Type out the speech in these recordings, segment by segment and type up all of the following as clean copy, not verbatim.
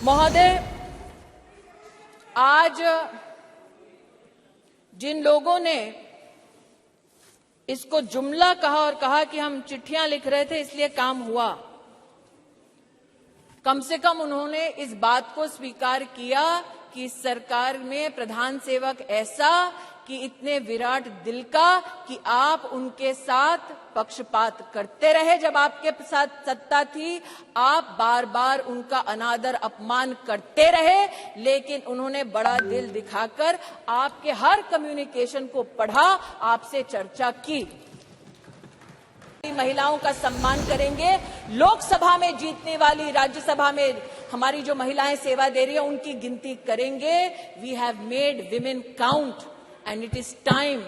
महोदय, आज जिन लोगों ने इसको जुमला कहा और कहा कि हम चिट्ठियां लिख रहे थे इसलिए काम हुआ, कम से कम उन्होंने इस बात को स्वीकार किया कि इस सरकार में प्रधान सेवक ऐसा कि इतने विराट दिल का कि आप उनके साथ पक्षपात करते रहे। जब आपके साथ सत्ता थी आप बार बार उनका अनादर अपमान करते रहे, लेकिन उन्होंने बड़ा दिल दिखाकर आपके हर कम्युनिकेशन को पढ़ा, आपसे चर्चा की। महिलाओं का सम्मान करेंगे। लोकसभा में जीतने वाली, राज्यसभा में हमारी जो महिलाएं सेवा दे रही है उनकी गिनती करेंगे। We have made women count and it is time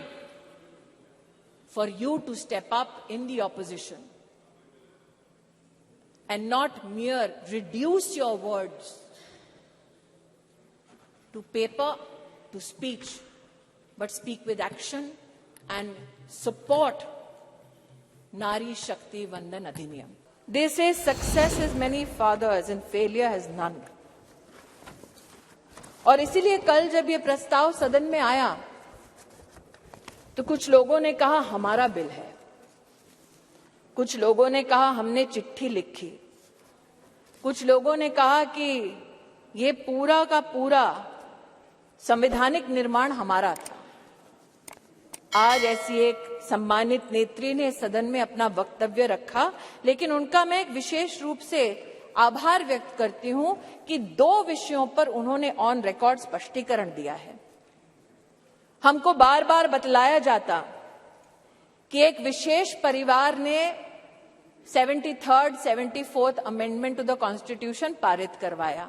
for you to step up in the opposition and not mere reduce your words to paper, to speech, but speak with action and support Nari Shakti Vandan Adhiniyam. They say success has many fathers and failure has none. और इसीलिए कल जब ये प्रस्ताव सदन में आया तो कुछ लोगों ने कहा हमारा बिल है, कुछ लोगों ने कहा हमने चिट्ठी लिखी, कुछ लोगों ने कहा कि ये पूरा का पूरा संवैधानिक निर्माण हमारा था। आज ऐसी एक सम्मानित नेत्री ने सदन में अपना वक्तव्य रखा, लेकिन उनका मैं एक विशेष रूप से आभार व्यक्त करती हूं कि 2 विषयों पर उन्होंने ऑन रिकॉर्ड स्पष्टीकरण दिया है। हमको बार बार बतलाया जाता कि एक विशेष परिवार ने 73rd, 74th amendment to the constitution पारित करवाया।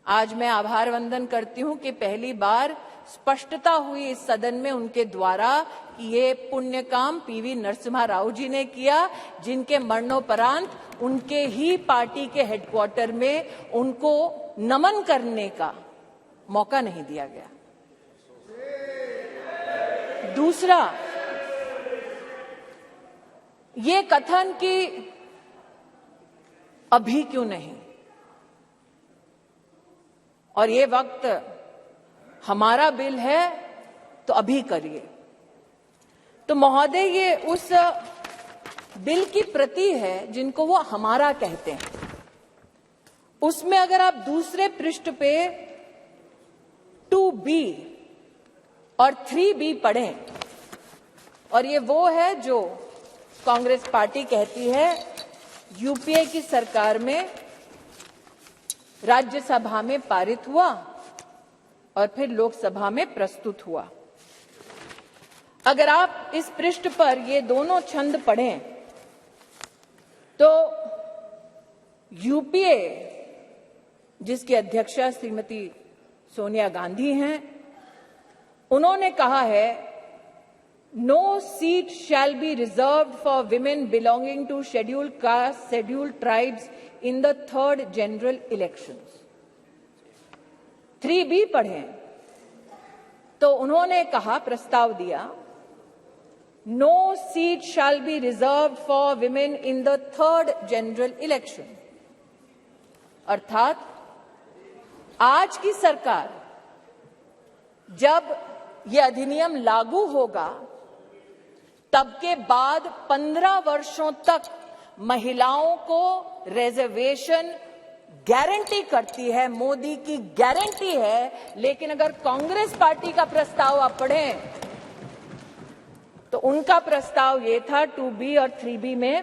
आज मैं आभार वंदन करती हूं कि पहली बार स्पष्टता हुई इस सदन में उनके द्वारा कि ये पुण्य काम पीवी नरसिम्हा राव जी ने किया, जिनके मरणोपरांत उनके ही पार्टी के हेडक्वार्टर में उनको नमन करने का मौका नहीं दिया गया। दूसरा, ये कथन कि अभी क्यों नहीं और ये वक्त हमारा बिल है तो अभी करिए। तो महोदय, ये उस बिल की प्रति है जिनको वो हमारा कहते हैं। उसमें अगर आप दूसरे पृष्ठ पे 2B और 3B पढ़ें, और ये वो है जो कांग्रेस पार्टी कहती है यूपीए की सरकार में राज्यसभा में पारित हुआ और फिर लोकसभा में प्रस्तुत हुआ। अगर आप इस पृष्ठ पर ये दोनों छंद पढ़ें तो यूपीए, जिसकी अध्यक्षा श्रीमती सोनिया गांधी हैं, उन्होंने कहा है no seat shall be reserved for women belonging to scheduled caste, scheduled tribes in the 3rd general elections. 3B पढ़ें तो उन्होंने कहा, प्रस्ताव दिया, no seat shall be reserved for women in the 3rd general election. अर्थात आज की सरकार जब ये अधिनियम लागू होगा तब के बाद 15 वर्षों तक महिलाओं को रिजर्वेशन गारंटी करती है, मोदी की गारंटी है। लेकिन अगर कांग्रेस पार्टी का प्रस्ताव आप पढ़ें तो उनका प्रस्ताव ये था 2B और 3B में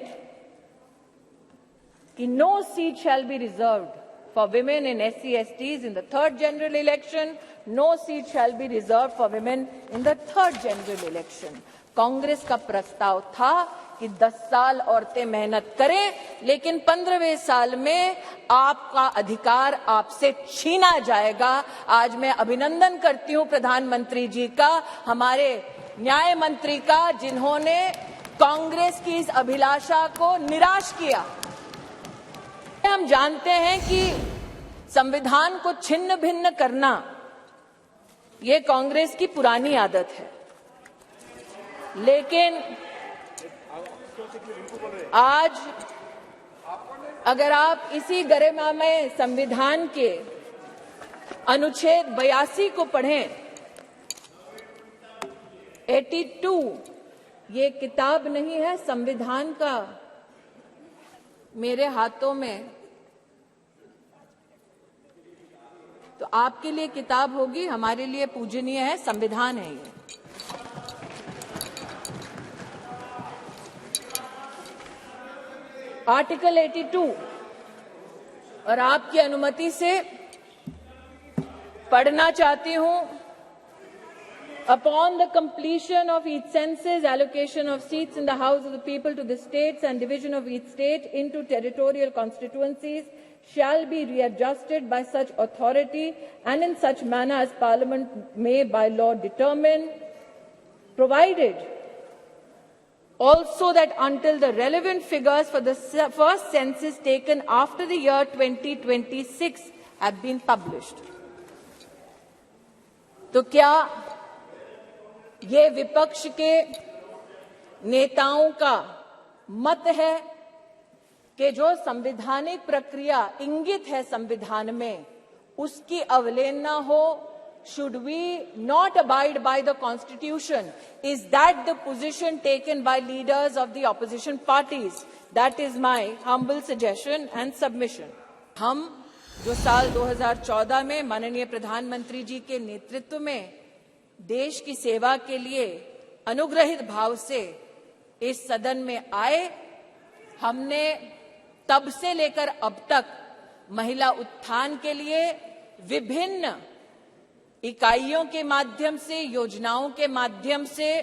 कि no seat shall be reserved for women in SC/STs in the 3rd general election, no seat shall be reserved for women in the 3rd general election. Congress का प्रस्ताव था कि 10 साल औरतें मेहनत करें, लेकिन 15वें साल में आपका अधिकार आपसे छीना जाएगा। आज मैं अभिनंदन करती हूं प्रधानमंत्री जी का, हमारे न्याय मंत्री का, जिन्होंने कांग्रेस की इस अभिलाषा को निराश किया। हम जानते हैं कि संविधान को छिन्न भिन्न करना ये कांग्रेस की पुरानी आदत है, लेकिन आज अगर आप इसी गरिमामय संविधान के अनुच्छेद 82 को पढ़ें, 82 ये किताब नहीं है, संविधान का मेरे हाथों में, तो आपके लिए किताब होगी, हमारे लिए पूजनीय है, संविधान है ये। आर्टिकल 82 और आपकी अनुमति से पढ़ना चाहती हूं। Upon the completion of each census, allocation of seats in the House of the People to the states and division of each state into territorial constituencies shall be readjusted by such authority and in such manner as Parliament may by law determine, provided also that until the relevant figures for the first census taken after the year 2026 have been published. तो क्या ये विपक्ष के नेताओं का मत है कि जो संवैधानिक प्रक्रिया इंगित है संविधान में, उसकी अवहेलना हो? Should we not abide by the Constitution? Is that the position taken by leaders of the opposition parties? That is my humble suggestion and submission. हम जो साल 2014 में माननीय प्रधानमंत्री जी के नेतृत्व में देश की सेवा के लिए अनुग्रहित भाव से इस सदन में आए, हमने तब से लेकर अब तक महिला उत्थान के लिए विभिन्न इकाइयों के माध्यम से, योजनाओं के माध्यम से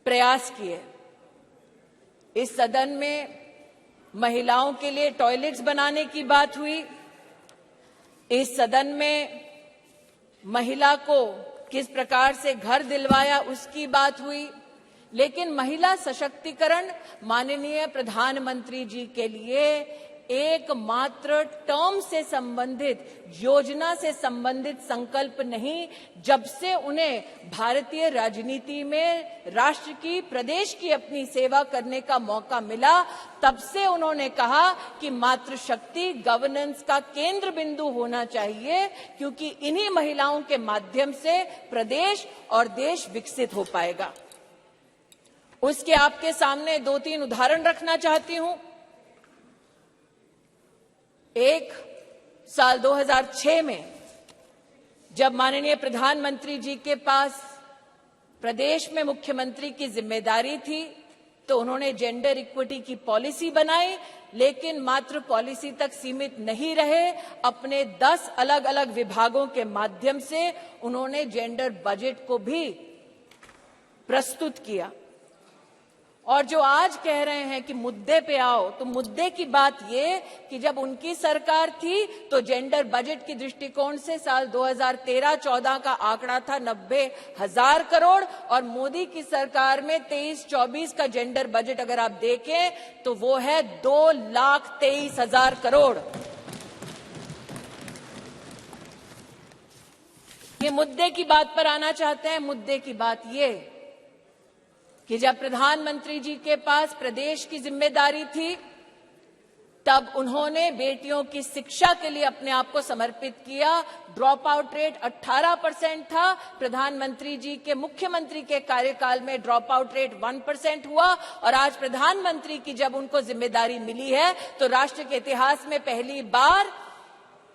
प्रयास किए। इस सदन में महिलाओं के लिए टॉयलेट्स बनाने की बात हुई। इस सदन में महिला को किस प्रकार से घर दिलवाया उसकी बात हुई। लेकिन महिला सशक्तिकरण माननीय प्रधानमंत्री जी के लिए एकमात्र टर्म से संबंधित, योजना से संबंधित संकल्प नहीं। जब से उन्हें भारतीय राजनीति में राष्ट्र की, प्रदेश की अपनी सेवा करने का मौका मिला, तब से उन्होंने कहा कि मातृशक्ति गवर्नेंस का केंद्र बिंदु होना चाहिए, क्योंकि इन्हीं महिलाओं के माध्यम से प्रदेश और देश विकसित हो पाएगा। उसके आपके सामने 2-3 उदाहरण रखना चाहती हूं। एक, साल 2006 में जब माननीय प्रधानमंत्री जी के पास प्रदेश में मुख्यमंत्री की जिम्मेदारी थी, तो उन्होंने जेंडर इक्विटी की पॉलिसी बनाई, लेकिन मात्र पॉलिसी तक सीमित नहीं रहे। अपने 10 अलग अलग विभागों के माध्यम से उन्होंने जेंडर बजट को भी प्रस्तुत किया। और जो आज कह रहे हैं कि मुद्दे पे आओ, तो मुद्दे की बात ये कि जब उनकी सरकार थी तो जेंडर बजट की दृष्टिकोण से साल 2013-14 का आंकड़ा था 90,000 करोड़ और मोदी की सरकार में 23-24 का जेंडर बजट अगर आप देखें तो वो है 2,23,000 करोड़। ये मुद्दे की बात पर आना चाहते हैं। मुद्दे की बात ये कि जब प्रधानमंत्री जी के पास प्रदेश की जिम्मेदारी थी, तब उन्होंने बेटियों की शिक्षा के लिए अपने आप को समर्पित किया। ड्रॉप आउट रेट 18% था। प्रधानमंत्री जी के, मुख्यमंत्री के कार्यकाल में ड्रॉप आउट रेट 1% हुआ। और आज प्रधानमंत्री की जब उनको जिम्मेदारी मिली है, तो राष्ट्र के इतिहास में पहली बार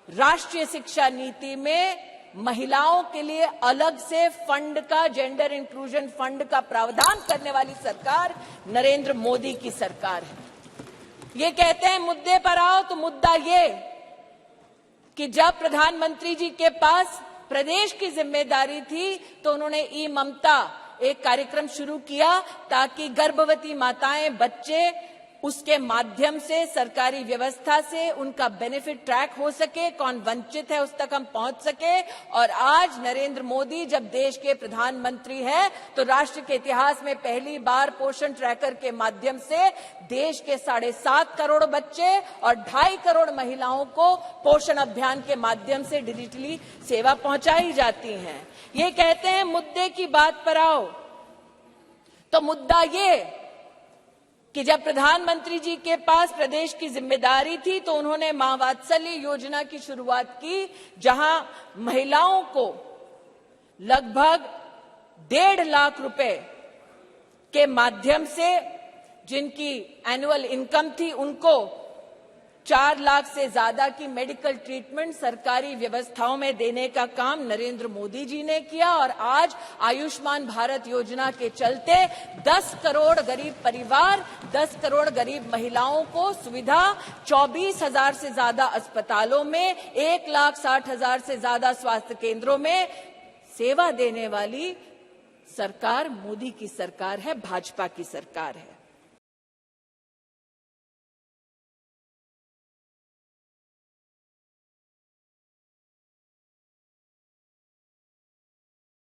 राष्ट्रीय शिक्षा नीति में महिलाओं के लिए अलग से फंड का, जेंडर इंक्लूजन फंड का प्रावधान करने वाली सरकार नरेंद्र मोदी की सरकार है। ये कहते हैं मुद्दे पर आओ, तो मुद्दा ये कि जब प्रधानमंत्री जी के पास प्रदेश की जिम्मेदारी थी, तो उन्होंने ई ममता एक कार्यक्रम शुरू किया ताकि गर्भवती माताएं, बच्चे उसके माध्यम से सरकारी व्यवस्था से उनका बेनिफिट ट्रैक हो सके, कौन वंचित है उस तक हम पहुंच सके। और आज नरेंद्र मोदी जब देश के प्रधानमंत्री हैं, तो राष्ट्र के इतिहास में पहली बार पोषण ट्रैकर के माध्यम से देश के 7.5 करोड़ बच्चे और 2.5 करोड़ महिलाओं को पोषण अभियान के माध्यम से डिजिटली सेवा पहुंचाई जाती है। ये कहते हैं मुद्दे की बात पर आओ, तो मुद्दा ये कि जब प्रधानमंत्री जी के पास प्रदेश की जिम्मेदारी थी तो उन्होंने मां वात्सल्य योजना की शुरुआत की, जहां महिलाओं को लगभग 1.5 लाख रुपए के माध्यम से, जिनकी एनुअल इनकम थी, उनको 4 लाख से ज्यादा की मेडिकल ट्रीटमेंट सरकारी व्यवस्थाओं में देने का काम नरेंद्र मोदी जी ने किया। और आज आयुष्मान भारत योजना के चलते 10 करोड़ गरीब परिवार, 10 करोड़ गरीब महिलाओं को सुविधा, 24,000 से ज्यादा अस्पतालों में, 1,60,000 से ज्यादा स्वास्थ्य केंद्रों में सेवा देने वाली सरकार मोदी की सरकार है, भाजपा की सरकार है।